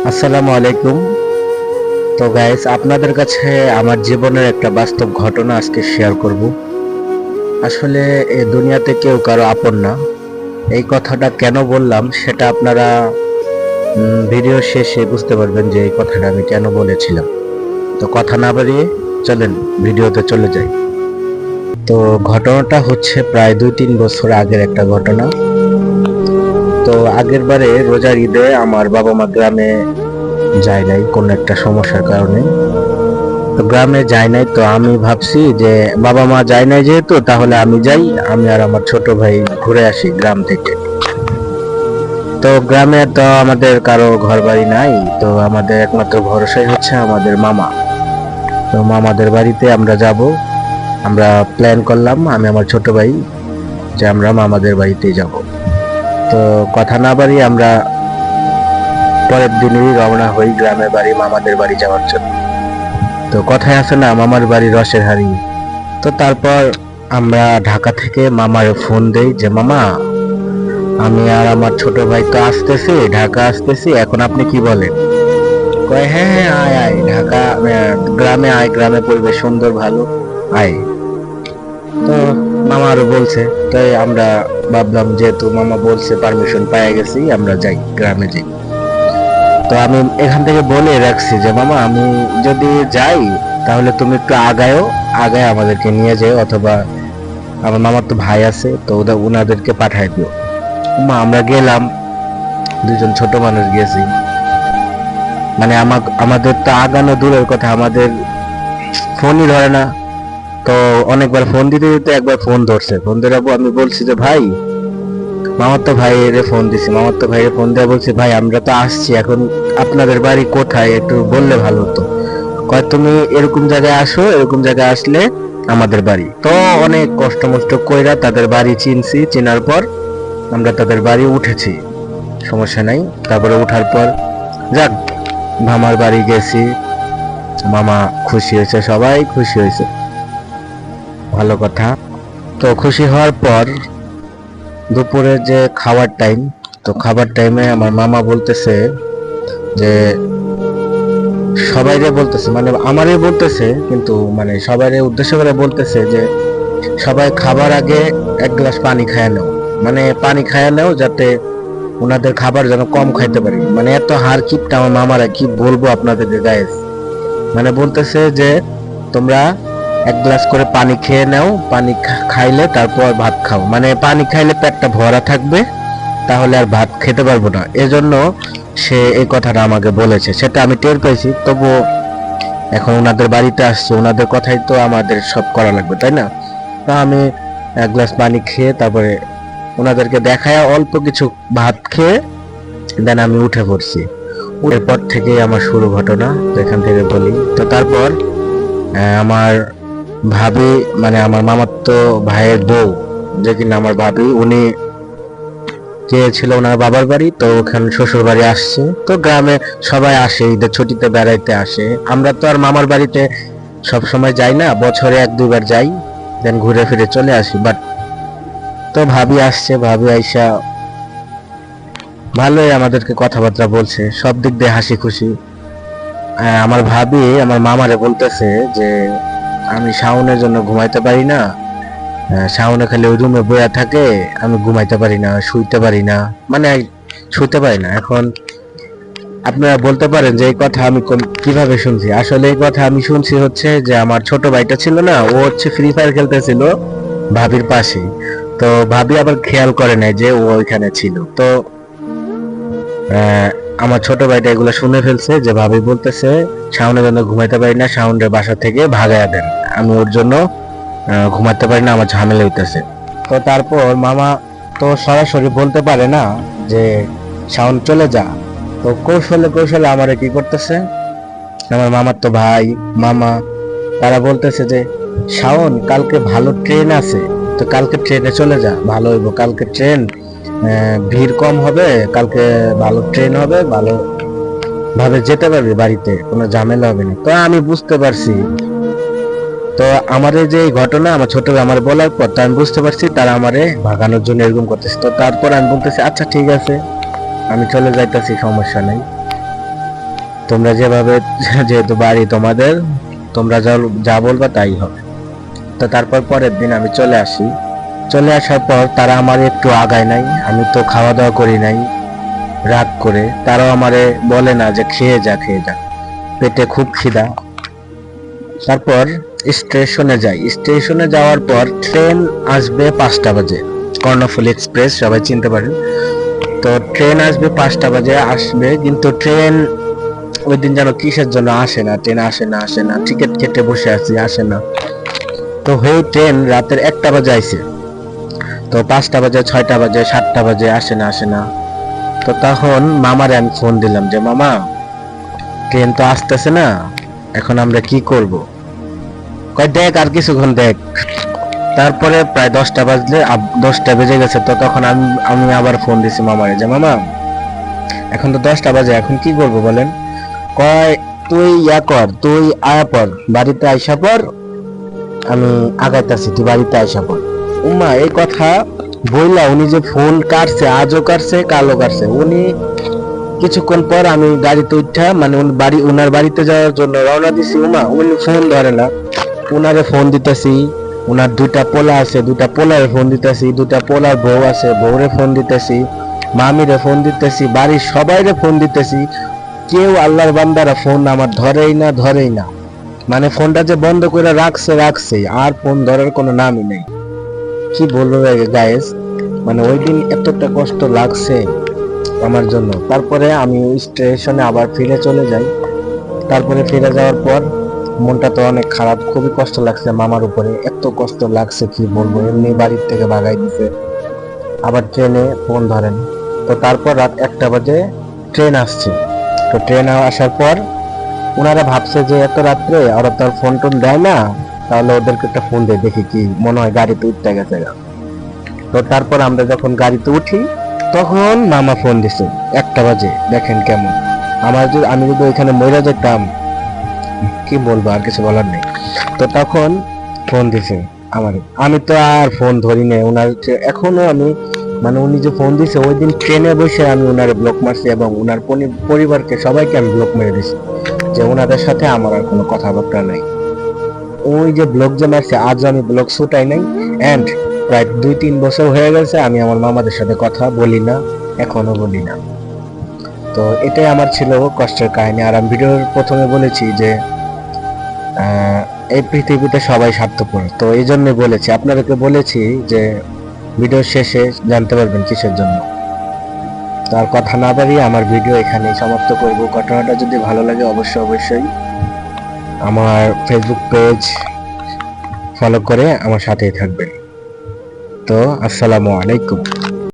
আসসালামু আলাইকুম। তো গাইস, আপনাদের কাছে আমার জীবনের একটা বাস্তব ঘটনা আজকে শেয়ার করব। আসলে এই দুনিয়াতে কেউ কারো আপন না। এই কথাটা কেন বললাম সেটা আপনারা ভিডিও শেষে বুঝতে পারবেন যে এই কথাটা আমি কেন বলেছিলাম। তো কথা না বাড়িয়ে চলেন ভিডিওতে চলে যাই। তো ঘটনাটা হচ্ছে প্রায় 2-3 বছর আগের একটা ঘটনা। তো আগের বারে রোজার ঈদে আমার বাবা মা গ্রামে যায় নাই কোনো একটা সমস্যার কারণে। তো গ্রামে যায় নাই, তো আমি ভাবছি যে বাবা মা যায় নাই যেহেতু তাহলে আমি যাই, আমি আর আমার ছোট ভাই ঘুরে আসি গ্রাম থেকে। তো গ্রামে তো আমাদের কারো ঘর বাড়ি নাই, তো আমাদের একমাত্র ভরসাই হচ্ছে আমাদের মামা। তো মামাদের বাড়িতে আমরা যাব। আমরা প্ল্যান করলাম আমি আমার ছোট ভাই যে আমরা মামাদের বাড়িতেই যাব। তো কথা না বাড়িয়ে আমরা পরের দিনই রওনা হই গ্রামের বাড়ি মামাদের বাড়ি যাওয়ার জন্য। তো কথায় আছে না, মামার বাড়ি রসের হাড়ি। তো তারপর আমরা ঢাকা থেকে মামার ফোন দেই যে মামা, আমি আর আমার ছোট ভাই তো আসতেছি, ঢাকা আসতেছি, এখন আপনি কি বলেন? কয় হ্যাঁ হ্যাঁ, আয় আয় ঢাকা, গ্রামে আয়, গ্রামে পরিবেশ সুন্দর ভালো, আয়। তো মামা আরো বলছে, তাই আমরা ভাবলাম যেহেতু মামা বলছে পারমিশন পেয়ে গেছি, আমরা যাই, গ্রামে যাই। তো আমি এখান থেকে বলে রাখছি যে মামা, আমি যদি যাই তাহলে তুমি একটু আগায়ও, আগায় আমাদেরকে নিয়ে যাও, অথবা আমার মামার তো ভাই আছে, তো ওনাদেরকে পাঠাই দিও। মা আমরা গেলাম, দুজন ছোট মানুষ গেছি, মানে আমাদের তো আগানো দূরের কথা, আমাদের ফোনই ধরে না। তো অনেকবার ফোন দিতে দিতে একবার ফোন ধরছে, ফোন ধরে আমি বলছি যে ভাই, মামার তো ভাইয়ের ফোন দিছি, মামার তো ভাইয়ের ফোন দিয়ে বলছি ভাই আমরা তো আসছি, এখন আপনাদের বাড়ি কোথায় একটু বললে ভালো হতো। কয় তুমি এরকম জায়গায় আসো, এরকম জায়গায় আসলে আমাদের বাড়ি। তো অনেক কষ্ট মষ্ট কইরা তাদের বাড়ি চিনছি, চেনার পর আমরা তাদের বাড়ি উঠেছি, সমস্যা নাই। তারপরে উঠার পর যাক, মামার বাড়ি গেছি, মামা খুশি হয়েছে, সবাই খুশি হয়েছে, ভালো কথা। তো খুশি হওয়ার পর দুপুরে যে খাবার টাইম, তো খাবার টাইমে আমার মামা বলতেছে যে সবাইরে বলতেছে, মানে আমারই বলতেছে, কিন্তু মানে সবাইরে উদ্দেশ্য করে বলতেছে যে সবাই খাবার আগে এক গ্লাস পানি খায় নাও, মানে পানি খায় নাও যাতে ওনাদের খাবার যেন কম খাইতে পারি। মানে এত হার কিপটা আমার মামারা, কি বলবো আপনাদেরকে গাইস। মানে বলতেছে যে তোমরা এক গ্লাস করে পানি খেয়ে নাও, পানি খাইলে তারপর ভাত খাও, মানে পানি খাইলে পেটটা ভরা থাকবে, তাহলে আর ভাত খেতে পারবো না, এজন্য সে এই কথাটা আমাকে বলেছে। সেটা আমি টের পেয়েছি, তবু এখন ওনাদের বাড়িতে আসছে, ওনাদের কথাই তো আমাদের সব করা লাগবে, তাই না? তা আমি এক গ্লাস পানি খেয়ে তারপরে ওনাদেরকে দেখায় অল্প কিছু ভাত খেয়ে দেন আমি উঠে পড়ছি। এরপর থেকে আমার শুরু ঘটনা, এখান থেকে বলি। তো তারপর আমার ভাবি, মানে আমার মামাতো ভাইয়ের বউ, যে কিনা আমার ভাবি, উনি গিয়েছিল ওনার বাবার বাড়ি, তো ওখানে শ্বশুর বাড়ি আসছে। তো গ্রামে সবাই আসে, ঈদের ছুটিতে বেড়াইতে আসে। আমরা তো আর মামার বাড়িতে সব সময় যাই না, বছরে 1-2 বার যাই, দেন ঘুরে ফিরে চলে আসি। বাট তো ভাবি আসছে, ভাবি আইসা ভালোই আমাদেরকে কথাবার্তা বলছে, সব দিক দিয়ে হাসি খুশি। আমার ভাবি আমার মামারে বলতেছে যে আমি শাওনের জন্য ঘুমাইতে পারি না, শাওনে খালি ওই রুমে বয়া থাকে, আমি ঘুমাইতে পারি না, শুইতে পারি না, মানে শুইতে পারি না। এখন আপনারা বলতে পারেন যে এই কথা আমি কিভাবে শুনছি? আসলে এই কথা আমি শুনছি হচ্ছে যে আমার ছোট ভাইটা ছিল না, ও হচ্ছে ফ্রি ফায়ার খেলতেছিল ভাবির পাশে। তো ভাবি আবার খেয়াল করে নাই যে ও ওইখানে ছিল। তো আমার ছোট ভাইটা এগুলো শুনে ফেলছে যে ভাবি বলতেছে শাওনের জন্য ঘুমাইতে পারি না, শাওনের বাসা থেকে ভাগায়া দেন, আমি ওর জন্য ঘুমাতে পারি না, আমার ঝামেলা হইতেছে। তো তারপর মামা তো সরাসরি বলতে পারে না যে শাওন চলে যা। তো কৌশলে কৌশলে আমারে কি করতেছে, আমার মামার তো ভাই মামা, তারা বলতেছে যে শাওন কালকে ভালো ট্রেন আছে, তো কালকে ট্রেনে চলে যা, ভালো হইব, কালকে ট্রেন ভিড় কম হবে, কালকে ভালো ট্রেন হবে, ভালো ভাবে যেতে পারবি বাড়িতে, কোনো ঝামেলা হবে না। তো আমি বুঝতে পারছি, তো আমার এই যে ঘটনা আমার ছোট ভাই আমার বলার পর তো আমি বুঝতে পারছি তারা আমারে ভাগানোর জন্য এরকম করতেছে। তো তারপর আমি বলতেছি আচ্ছা ঠিক আছে, আমি চলে যাইতেছি, সমস্যা নেই। তোমরা যেভাবে, যেহেতু বাড়ি তোমাদের, তোমরা যা বলবা তাই হবে। তো তারপর পরের দিন আমি চলে আসি। চলে আসার পর তারা আমার একটু আগায় নাই, আমি তো খাওয়া দাওয়া করি নাই রাগ করে। তারাও আমারে বলে না যে খেয়ে যা খেয়ে যা, পেটে খুব খিদা। তারপর স্টেশনে যাই। স্টেশনে যাওয়ার পর ট্রেন আসবে 5টা বাজে, কর্ণফুলী এক্সপ্রেস, সবাই চিনতে পারেন। তো ট্রেন আসবে 5টা বাজে আসবে, কিন্তু ট্রেন ওই দিন যেন কিসের জন্য আসে না, ট্রেন আসে না, টিকিট কেটে বসে আছি, আসে না। তো হয়ে ট্রেন রাতের 1টা বাজে আইছে। তো 5টা বাজে, 6টা বাজে, 7টা বাজে, আসে না। তো তখন মামারে আমি ফোন দিলাম যে মামা, ট্রেন তো আসতেছে না, এখন আমরা কি করব? কয় দেখ আর কিছুক্ষণ দেখ। তারপরে প্রায় 10টা বাজলে, 10টা বেজে গেছে। তো তখন আমি আবার ফোন দিছি মামারে যে মামা, এখন তো 10টা বাজে, এখন কি করব বলেন? কয় তুই ইয়া কর, তুই আয়া পর, বাড়িতে আইসা পর, আমি আগাইতাছি, তুই বাড়িতে আইসা পর। উম্মা এই কথা বইলা উনি যে ফোন কাটছে, আজও কাটছে, কালও কাটছে। উনি কিছুক্ষণ পর আমি গাড়িতে উঠা, মানে ওনার বাড়িতে যাওয়ার জন্য রওনা দিছি। উনি ফোন ধরে না। উনারে ফোন দিতেছি, উনার 2টা পোলা আছে, 2টা পোলারে ফোন দিতেছি, 2টা পোলার বউ আছে, বউরে ফোন দিতেছি, মামিরে ফোন দিতেছি, বাড়ির সবাইরে ফোন দিতেছি। কেউ, আল্লাহর বান্দারা ফোন আমার ধরেই না। মানে ফোনটা যে বন্ধ করে রাখছে, আর ফোন ধরার কোনো নামই নেই। কি বলবো গাইস, মানে ওই দিন এতটা কষ্ট লাগছে আমার জন্য। তারপরে আমি ওই স্টেশনে আবার ফিরে চলে যাই। তারপরে ফিরে যাওয়ার পর মনটা তো অনেক খারাপ, খুবই কষ্ট লাগছে মামার উপরে, এত কষ্ট লাগছে কি বলবো। এমনি বাড়ির থেকে ভাগাই দিছে, আবার ট্রেনে ফোন ধরেন। তো তারপর রাত 1টা বাজে ট্রেন আসছে। তো ট্রেন আসার পর ওনারা ভাবছে যে এত রাত্রে ওরা তো আর ফোন টোন দেয় না, তাহলে ওদেরকে একটা ফোন দিয়ে দেখি, কি মনে হয় গাড়িতে উঠতে গেছে। তো তারপর আমরা যখন গাড়িতে উঠি, তখন মামা ফোন দিছে 1টা বাজে। দেখেন কেমন, আমি যদি ওইখানে মরে যেতাম, কি বলবো, আর কিছু বলার নেই। তো তখন ফোন দিছে আমার, আমি তো আর ফোন ধরি নাই ওনার। এখনো আমি, মানে উনি যে ফোন দিছে ওই দিন ট্রেনে বসে আমি ওনার ব্লক মারছি, এবং ওনার পরিবারকে সবাইকে আমি ব্লক মেরে দিছি, যে ওনাদের সাথে আমার আর কোনো কথাবার্তা নাই। ওই যে ব্লক যে মারছে, আজ আমি ব্লক ছুটাই নাই। এন্ড প্রায় 2-3 বছর হয়ে গেছে আমি আমার মামাদের সাথে কথা বলি না, এখনো বলি না। তো এটাই আমার ছিল কষ্টের কাহিনী। আর আমি ভিডিওর প্রথমে বলেছি যে এই পৃথিবীতে সবাই স্বার্থপর, তো এই জন্য বলেছি, আপনাদেরকে বলেছি যে ভিডিওর শেষে জানতে পারবেন কিসের জন্য। তার কথা না বাড়িয়ে আমার ভিডিও এখানেই সমাপ্ত করব। ঘটনাটা যদি ভালো লাগে অবশ্যই আমার ফেসবুক পেজ ফলো করে আমার সাথেই থাকবেন। তো আসসালামু আলাইকুম।